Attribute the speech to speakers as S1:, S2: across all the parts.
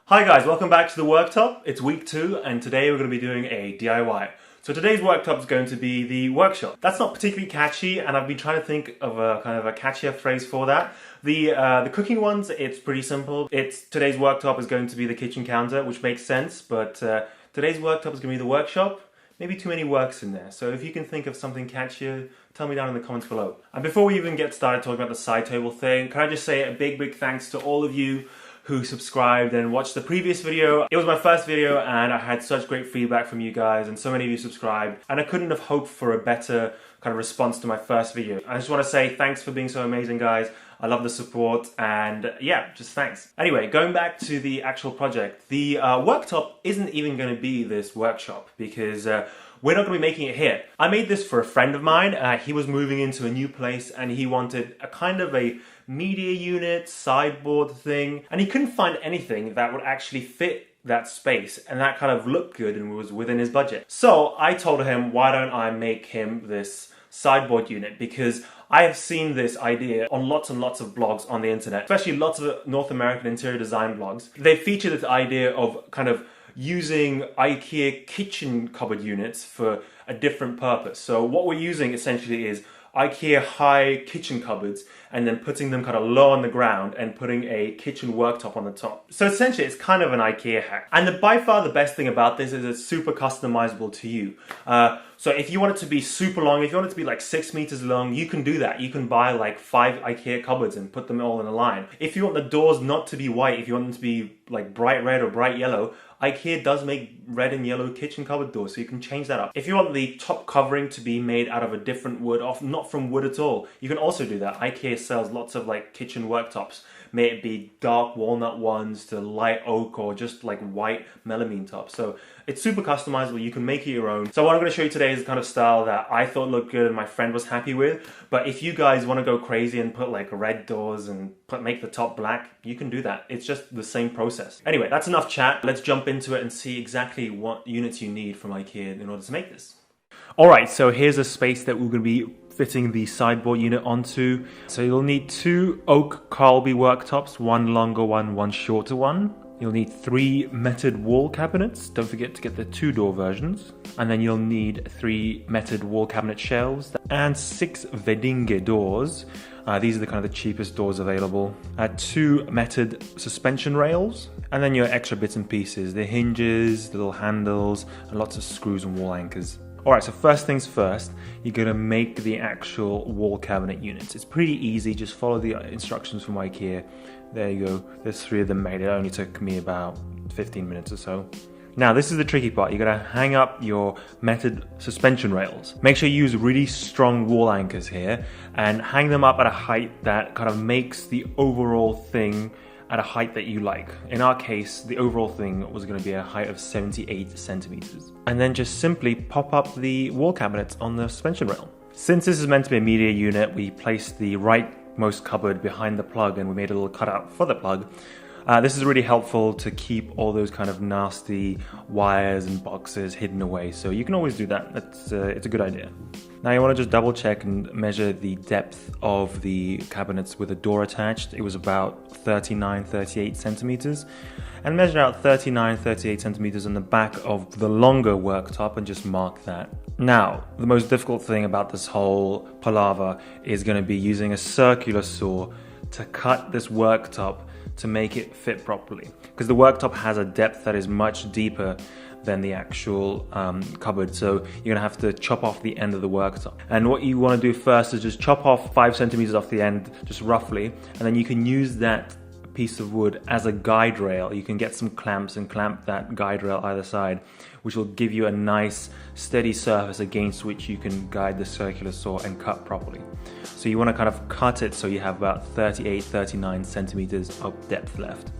S1: Hi guys, welcome back to the worktop. It's week 2 and today we're going to be doing a DIY. So today's worktop is going to be the workshop. That's not particularly catchy and I've been trying to think of a kind of a catchier phrase for that. The cooking ones, it's pretty simple. Today's worktop is going to be the kitchen counter, which makes sense, but today's worktop is going to be the workshop. Maybe too many works in there. So if you can think of something catchier, tell me down in the comments below. And before we even get started talking about the side table thing, can I just say a big thanks to all of you who subscribed and watched the previous video. It was my first video and I had such great feedback from you guys and so many of you subscribed and I couldn't have hoped for a better kind of response to my first video. I just want to say thanks for being so amazing, guys. I love the support and yeah, just thanks. Anyway, going back to the actual project, the worktop isn't even going to be this workshop because we're not going to be making it here. I made this for a friend of mine. He was moving into a new place and he wanted a kind of a media unit, sideboard thing, and he couldn't find anything that would actually fit that space and that kind of looked good and was within his budget. So I told him, why don't I make him this sideboard unit, because I have seen this idea on lots and lots of blogs on the internet, especially lots of North American interior design blogs. They feature this idea of kind of using IKEA kitchen cupboard units for a different purpose. So what we're using essentially is IKEA high kitchen cupboards and then putting them kind of low on the ground and putting a kitchen worktop on the top. So essentially it's kind of an IKEA hack. And by far the best thing about this is it's super customizable to you. So if you want it to be super long, if you want it to be like 6 meters long, you can do that. You can buy like 5 IKEA cupboards and put them all in a line. If you want the doors not to be white, if you want them to be like bright red or bright yellow, IKEA does make red and yellow kitchen cupboard doors, so you can change that up. If you want the top covering to be made out of a different wood, not from wood at all, you can also do that. IKEA sells lots of like kitchen worktops. May it be dark walnut ones to light oak or just like white melamine tops. So it's super customizable, you can make it your own. So what I'm going to show you today is the kind of style that I thought looked good and my friend was happy with. But if you guys want to go crazy and put like red doors and make the top black, you can do that. It's just the same process. Anyway, that's enough chat. Let's jump into it and see exactly what units you need from IKEA in order to make this. Alright, so here's a space that we're going to be fitting the sideboard unit onto. So you'll need 2 oak Carlby worktops, one longer one shorter one. You'll need 3 meted wall cabinets. Don't forget to get the 2-door versions. And then you'll need 3 meted wall cabinet shelves and 6 Vedinge doors. These are the kind of the cheapest doors available. 2 meted suspension rails. And then your extra bits and pieces, the hinges, the little handles, and lots of screws and wall anchors. Alright, so first things first, you're going to make the actual wall cabinet units. It's pretty easy, just follow the instructions from IKEA. There you go, there's 3 of them made. It only took me about 15 minutes or so. Now this is the tricky part, you're going to hang up your meted suspension rails. Make sure you use really strong wall anchors here and hang them up at a height that kind of makes the overall thing at a height that you like. In our case, the overall thing was going to be a height of 78 centimeters. And then just simply pop up the wall cabinets on the suspension rail. Since this is meant to be a media unit, we placed the rightmost cupboard behind the plug and we made a little cutout for the plug. This is really helpful to keep all those kind of nasty wires and boxes hidden away. So you can always do that. It's a good idea. Now you want to just double check and measure the depth of the cabinets with a door attached. It was about 38 centimeters. And measure out 38 centimeters on the back of the longer worktop and just mark that. Now, the most difficult thing about this whole palaver is going to be using a circular saw to cut this worktop to make it fit properly, because the worktop has a depth that is much deeper than the actual cupboard, so you're gonna have to chop off the end of the worktop. And what you want to do first is just chop off 5 centimeters off the end, just roughly, and then you can use that piece of wood as a guide rail. You can get some clamps and clamp that guide rail either side, which will give you a nice steady surface against which you can guide the circular saw and cut properly. So you want to kind of cut it so you have about 39 centimeters of depth left.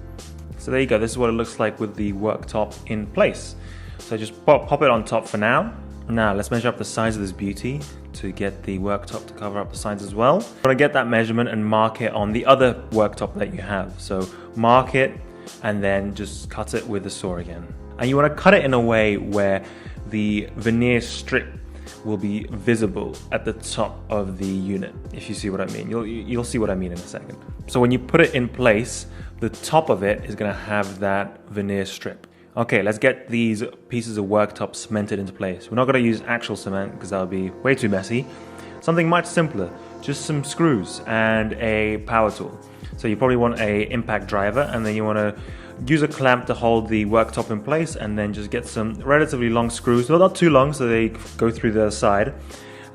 S1: So there you go, this is what it looks like with the worktop in place. So just pop it on top for now. Now let's measure up the size of this beauty to get the worktop to cover up the sides as well. You want to get that measurement and mark it on the other worktop that you have. So mark it and then just cut it with the saw again. And you want to cut it in a way where the veneer strip will be visible at the top of the unit, if you see what I mean. You'll see what I mean in a second. So when you put it in place, the top of it is going to have that veneer strip. Okay, let's get these pieces of worktop cemented into place. We're not going to use actual cement because that would be way too messy. Something much simpler, just some screws and a power tool. So you probably want a impact driver, and then you want to use a clamp to hold the worktop in place, and then just get some relatively long screws, well, not too long so they go through the side,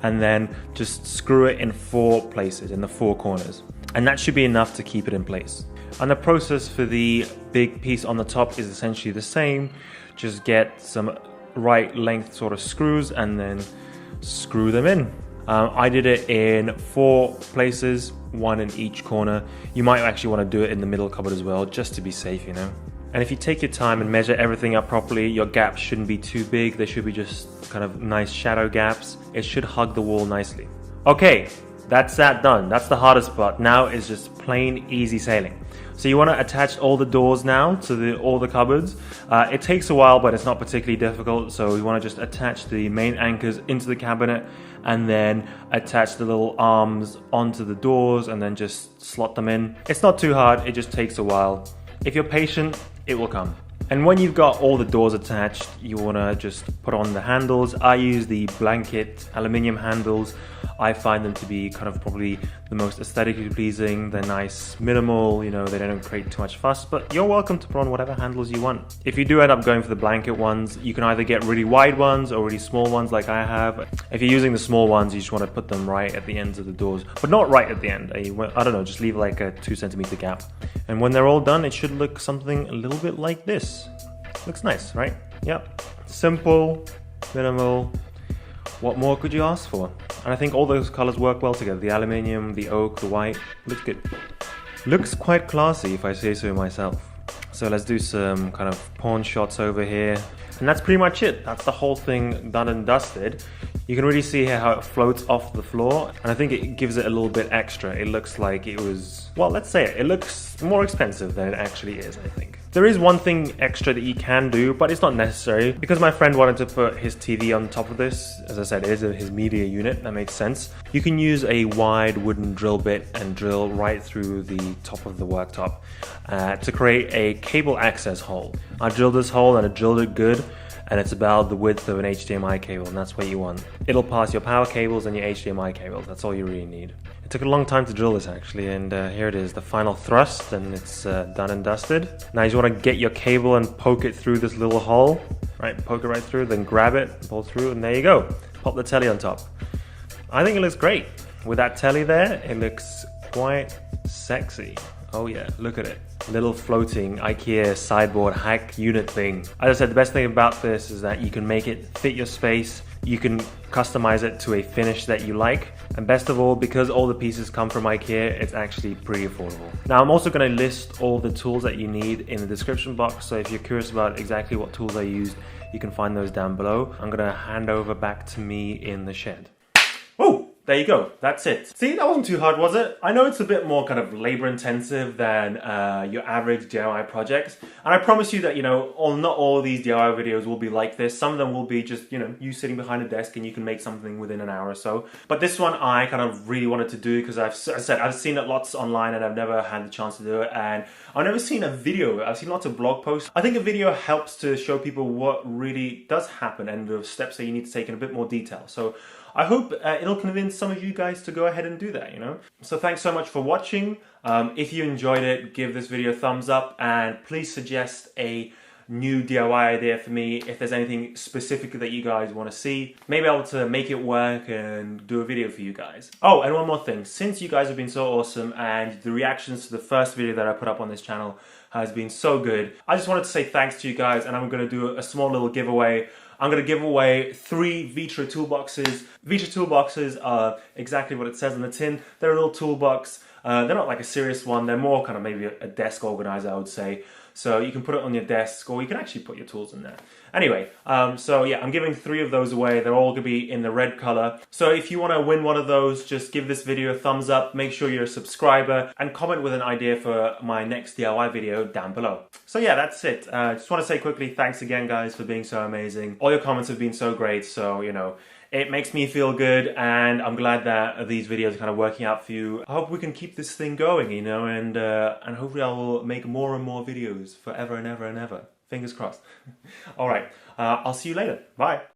S1: and then just screw it in 4 places, in the 4 corners. And that should be enough to keep it in place. And the process for the big piece on the top is essentially the same. Just get some right length sort of screws and then screw them in. I did it in 4 places, 1 in each corner. You might actually want to do it in the middle cupboard as well, just to be safe, you know. And if you take your time and measure everything up properly, your gaps shouldn't be too big. They should be just kind of nice shadow gaps. It should hug the wall nicely. Okay, that's that done. That's the hardest part. Now is just plain easy sailing. So you want to attach all the doors now to all the cupboards. It takes a while, but it's not particularly difficult. So we want to just attach the main anchors into the cabinet and then attach the little arms onto the doors and then just slot them in. It's not too hard, it just takes a while. If you're patient, it will come. And when you've got all the doors attached, you want to just put on the handles. I use the blanket aluminium handles. I find them to be kind of probably the most aesthetically pleasing. They're nice, minimal, you know, they don't create too much fuss, but you're welcome to put on whatever handles you want. If you do end up going for the blanket ones, you can either get really wide ones or really small ones like I have. If you're using the small ones, you just want to put them right at the ends of the doors, but not right at the end. I don't know, just leave like a 2 centimeter gap. And when they're all done, it should look something a little bit like this. Looks nice, right? Yep. Simple, minimal. What more could you ask for? And I think all those colors work well together. The aluminium, the oak, the white. Looks good. Looks quite classy if I say so myself. So let's do some kind of pawn shots over here. And that's pretty much it. That's the whole thing done and dusted. You can really see here how it floats off the floor. And I think it gives it a little bit extra. It looks like it was, well, let's say it looks more expensive than it actually is, I think. There is one thing extra that you can do, but it's not necessary. Because my friend wanted to put his TV on top of this, as I said, it is his media unit, that makes sense. You can use a wide wooden drill bit and drill right through the top of the worktop to create a cable access hole. I drilled this hole and I drilled it good, and it's about the width of an HDMI cable, and that's what you want. It'll pass your power cables and your HDMI cables, that's all you really need. It took a long time to drill this actually, and here it is, the final thrust, and it's done and dusted. Now you just want to get your cable and poke it through this little hole, right? Poke it right through, then grab it, pull through, and there you go. Pop the telly on top. I think it looks great. With that telly there, it looks quite sexy. Oh yeah, look at it. Little floating IKEA sideboard hack unit thing. As I said, the best thing about this is that you can make it fit your space. You can customize it to a finish that you like. And best of all, because all the pieces come from IKEA, it's actually pretty affordable. Now, I'm also going to list all the tools that you need in the description box. So if you're curious about exactly what tools I used, you can find those down below. I'm going to hand over back to me in the shed. Oh! There you go, that's it. See, that wasn't too hard, was it? I know it's a bit more kind of labor intensive than your average DIY projects. And I promise you that, you know, not all these DIY videos will be like this. Some of them will be just, you know, you sitting behind a desk and you can make something within an hour or so. But this one I kind of really wanted to do because I've seen it lots online and I've never had the chance to do it. And I've never seen a video. I've seen lots of blog posts. I think a video helps to show people what really does happen and the steps that you need to take in a bit more detail. So I hope it'll convince some of you guys to go ahead and do that, you know? So thanks so much for watching. If you enjoyed it, give this video a thumbs up and please suggest a new DIY idea for me if there's anything specific that you guys want to see. Maybe I'll to make it work and do a video for you guys. Oh, and one more thing. Since you guys have been so awesome and the reactions to the first video that I put up on this channel has been so good, I just wanted to say thanks to you guys, and I'm going to do a small little giveaway. I'm going to give away 3 Vitra toolboxes. Vitra toolboxes are exactly what it says on the tin. They're a little toolbox. They're not like a serious one. They're more kind of maybe a desk organizer, I would say. So you can put it on your desk, or you can actually put your tools in there. Anyway, so yeah, I'm giving 3 of those away. They're all gonna be in the red color. So if you wanna win one of those, just give this video a thumbs up, make sure you're a subscriber, and comment with an idea for my next DIY video down below. So yeah, that's it. Just wanna say quickly, thanks again guys for being so amazing. All your comments have been so great, so you know, it makes me feel good, and I'm glad that these videos are kind of working out for you. I hope we can keep this thing going, you know, and hopefully I will make more and more videos forever and ever and ever. Fingers crossed. All right, I'll see you later. Bye.